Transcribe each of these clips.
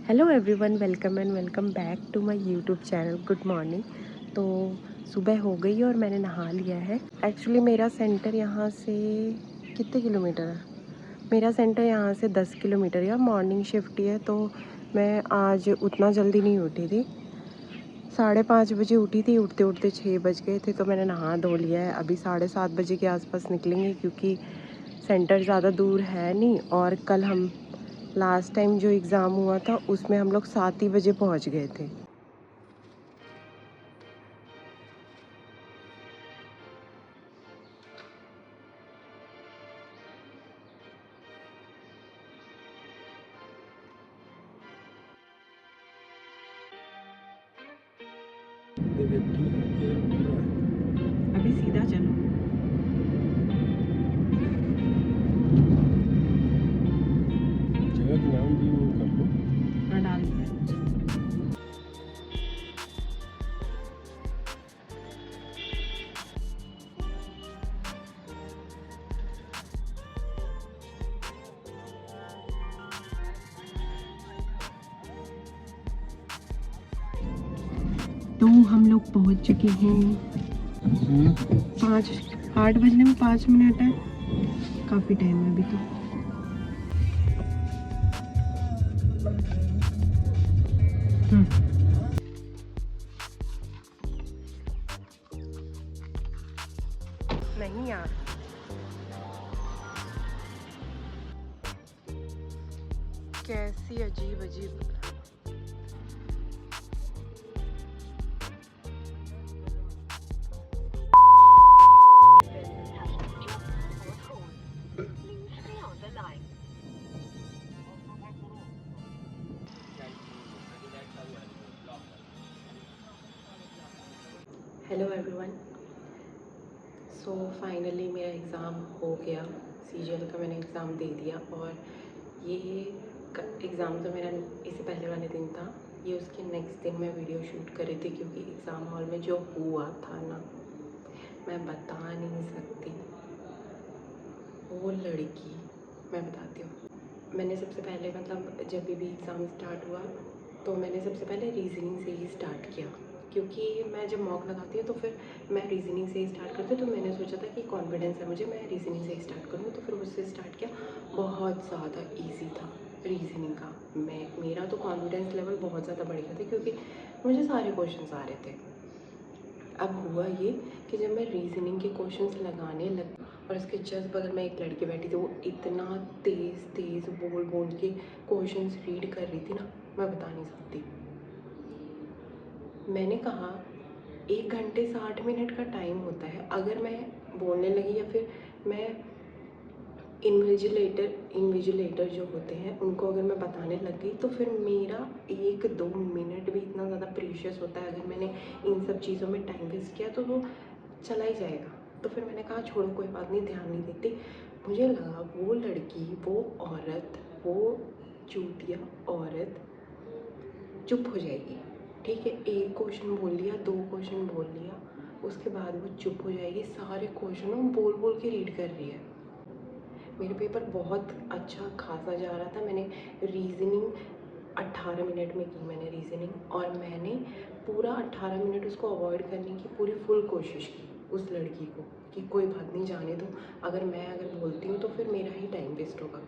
Hello everyone, welcome back to my YouTube channel. Good morning. तो सुबह हो गई और मैंने नहा लिया है। एक्चुअली मेरा सेंटर यहाँ से कितने किलोमीटर है? मेरा सेंटर यहाँ से 10 किलोमीटर है। मॉर्निंग शिफ्ट ही है तो मैं आज उतना जल्दी नहीं उठी थी। 5:30 बजे उठी थी। उठते उठते 6 बज गए थे तो मैंने नहा धो लिया है। अभी 7:30 बजे के आसपास निकलेंगे क्योंकि सेंटर ज़्यादा दूर है नहीं। और कल हम लास्ट टाइम जो एग्ज़ाम हुआ था उसमें हम लोग 7 ही बजे पहुंच गए थे। अभी सीधा चलो। जगह का नाम भी वो कर लो। हाँ, डाल दिया। तो हम लोग पहुंच चुके हैं। 8 बजने में 5 मिनट है। काफ़ी टाइम है अभी तो। नहीं यार, कैसी अजीब अजीब। Hello everyone. सो फाइनली मेरा एग्ज़ाम हो गया। सीजीएल का मैंने एग्ज़ाम दे दिया। और ये एग्ज़ाम तो मेरा इससे पहले वाले दिन था। ये उसके नेक्स्ट दिन मैं वीडियो शूट कर रही थी क्योंकि एग्ज़ाम हॉल में जो हुआ था ना, मैं बता नहीं सकती। वो लड़की, मैं बताती हूँ। मैंने सबसे पहले मतलब जब भी एग्ज़ाम स्टार्ट हुआ तो मैंने सबसे पहले रीजनिंग से ही स्टार्ट किया क्योंकि मैं जब मॉक लगाती हूँ तो फिर मैं रीजनिंग से ही स्टार्ट करती हूँ। तो मैंने सोचा था कि कॉन्फिडेंस है मुझे, मैं रीजनिंग से ही स्टार्ट करूँ। तो फिर उससे स्टार्ट किया। बहुत ज़्यादा ईजी था रीजनिंग का। मेरा तो कॉन्फिडेंस लेवल बहुत ज़्यादा बढ़ गया था क्योंकि मुझे सारे क्वेश्चंस आ रहे थे। अब हुआ ये कि जब मैं रीजनिंग के क्वेश्चंस लगाने लग और उसके जस्ट बगल में एक लड़की बैठी थी, वो इतना तेज़ तेज़ बोल बोल के क्वेश्चंस रीड कर रही थी ना, मैं बता नहीं सकती। मैंने कहा 1 घंटे 60 मिनट का टाइम होता है। अगर मैं बोलने लगी या फिर मैं इन्विजिलेटर जो होते हैं उनको अगर मैं बताने लग गई तो फिर मेरा 1-2 मिनट भी इतना ज़्यादा प्रीशियस होता है। अगर मैंने इन सब चीज़ों में टाइम वेस्ट किया तो वो चला ही जाएगा। तो फिर मैंने कहा छोड़ो, कोई बात नहीं, ध्यान नहीं देती। मुझे लगा वो लड़की, वो औरत, वो चूतिया औरत चुप हो जाएगी। ठीक है, एक क्वेश्चन बोल लिया, 2 क्वेश्चन बोल लिया, उसके बाद वो चुप हो जाएगी। सारे क्वेश्चन वो बोल बोल के रीड कर रही है। मेरा पेपर बहुत अच्छा खासा जा रहा था। मैंने रीजनिंग 18 मिनट में की। मैंने रीजनिंग और मैंने पूरा 18 मिनट उसको अवॉइड करने की पूरी फुल कोशिश की उस लड़की को कि कोई बात नहीं, जाने दो। अगर बोलती हूँ तो फिर मेरा ही टाइम वेस्ट होगा।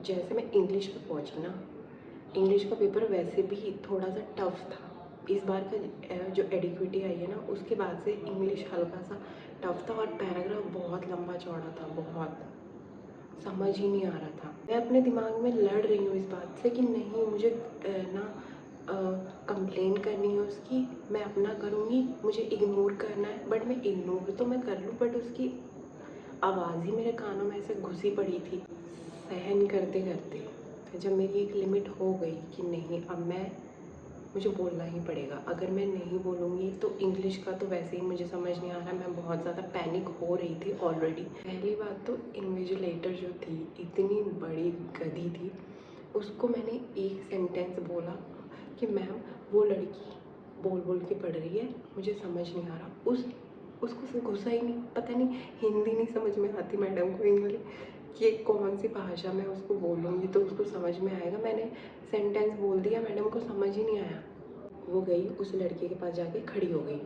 जैसे मैं इंग्लिश पे पहुँची ना, इंग्लिश का पेपर वैसे भी थोड़ा सा टफ था। इस बार का जो एडिक्विटी आई है ना, उसके बाद से इंग्लिश हल्का सा टफ था और पैराग्राफ बहुत लंबा चौड़ा था। बहुत समझ ही नहीं आ रहा था। मैं अपने दिमाग में लड़ रही हूँ इस बात से कि नहीं, मुझे ना कंप्लेन करनी है उसकी, मैं अपना करूँगी, मुझे इग्नोर करना है। बट मैं इग्नोर तो मैं कर लूँ, बट उसकी आवाज़ ही मेरे कानों में ऐसे घुसी पड़ी थी। सहन करते करते फिर जब मेरी एक लिमिट हो गई कि नहीं, अब मुझे बोलना ही पड़ेगा। अगर मैं नहीं बोलूँगी तो इंग्लिश का तो वैसे ही मुझे समझ नहीं आ रहा। मैं बहुत ज़्यादा पैनिक हो रही थी ऑलरेडी। पहली बात तो इन्विजिलेटर जो थी, इतनी बड़ी गधी थी। उसको मैंने एक सेंटेंस बोला कि मैम, वो लड़की बोल बोल के पढ़ रही है, मुझे समझ नहीं आ रहा। उसको घुसा ही नहीं। पता नहीं हिंदी नहीं समझ में आती मैडम को, इंग्लिश कि कौन सी भाषा में उसको बोलूँगी तो उसको समझ में आएगा। मैंने सेंटेंस बोल दिया, मैडम को समझ ही नहीं आया। वो गई उस लड़के के पास जाके खड़ी हो गई,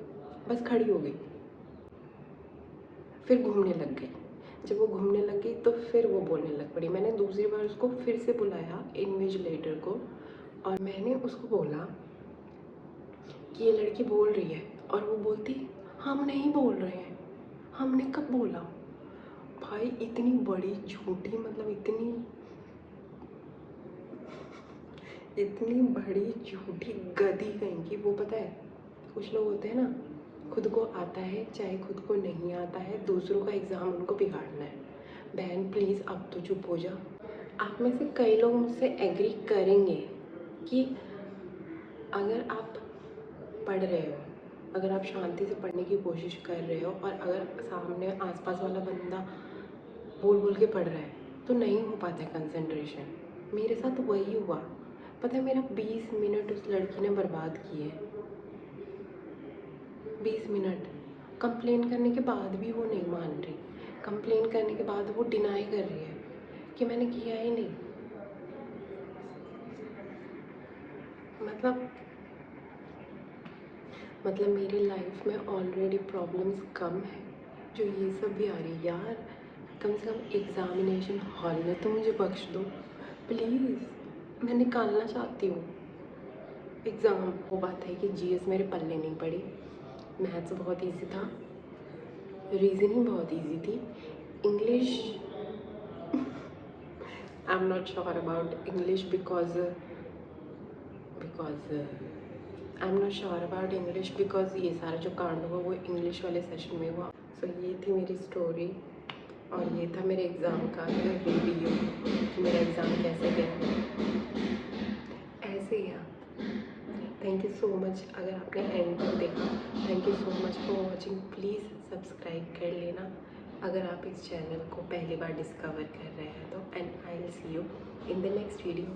बस खड़ी हो गई, फिर घूमने लग गई। जब वो घूमने लग गई तो फिर वो बोलने लग पड़ी। मैंने दूसरी बार उसको फिर से बुलाया इन्विजिलेटर को, और मैंने उसको बोला कि ये लड़की बोल रही है, और वो बोलती हम नहीं बोल रहे हैं। हमने कब बोला? भाई इतनी बड़ी झूठी, मतलब इतनी बड़ी झूठी गधी कहीं की। वो पता है, कुछ लोग होते हैं ना, खुद को आता है चाहे खुद को नहीं आता है, दूसरों का एग्ज़ाम उनको बिगाड़ना है। बहन प्लीज़ अब तो चुप हो जा। आप में से कई लोग मुझसे एग्री करेंगे कि अगर आप पढ़ रहे हो, अगर आप शांति से पढ़ने की कोशिश कर रहे हो, और अगर सामने आसपास वाला बंदा बोल बोल के पढ़ रहा है तो नहीं हो पाता है कंसंट्रेशन। मेरे साथ वही हुआ। पता है मेरा 20 मिनट उस लड़की ने बर्बाद किए। 20 मिनट कंप्लेन करने के बाद भी वो नहीं मान रही। कंप्लेन करने के बाद वो डिनाई कर रही है कि मैंने किया ही नहीं। मतलब मेरी लाइफ में ऑलरेडी प्रॉब्लम्स कम है, जो ये सब भी आ रही है। यार कम से कम एग्ज़ामिनेशन हॉल में तो मुझे बख्श दो प्लीज़, मैं निकालना चाहती हूँ एग्ज़ाम। वो बात है कि जीएस मेरे पल्ले नहीं पड़ी। मैथ्स बहुत इजी था, रीजनिंग बहुत इजी थी, English I am not sure about English because I am not sure about English because ये सारा जो कांड हुआ वो इंग्लिश वाले सेशन में हुआ। सो ये थी मेरी स्टोरी, और ये था मेरे एग्ज़ाम का रिव्यू कि मेरा एग्ज़ाम कैसे गया। ऐसे ही है। थैंक यू सो मच, अगर आपने एंड तक देखा thank you so much for watching. Please subscribe कर लेना अगर आप इस चैनल को पहली बार डिस्कवर कर रहे हैं तो। And I will see you in the next video.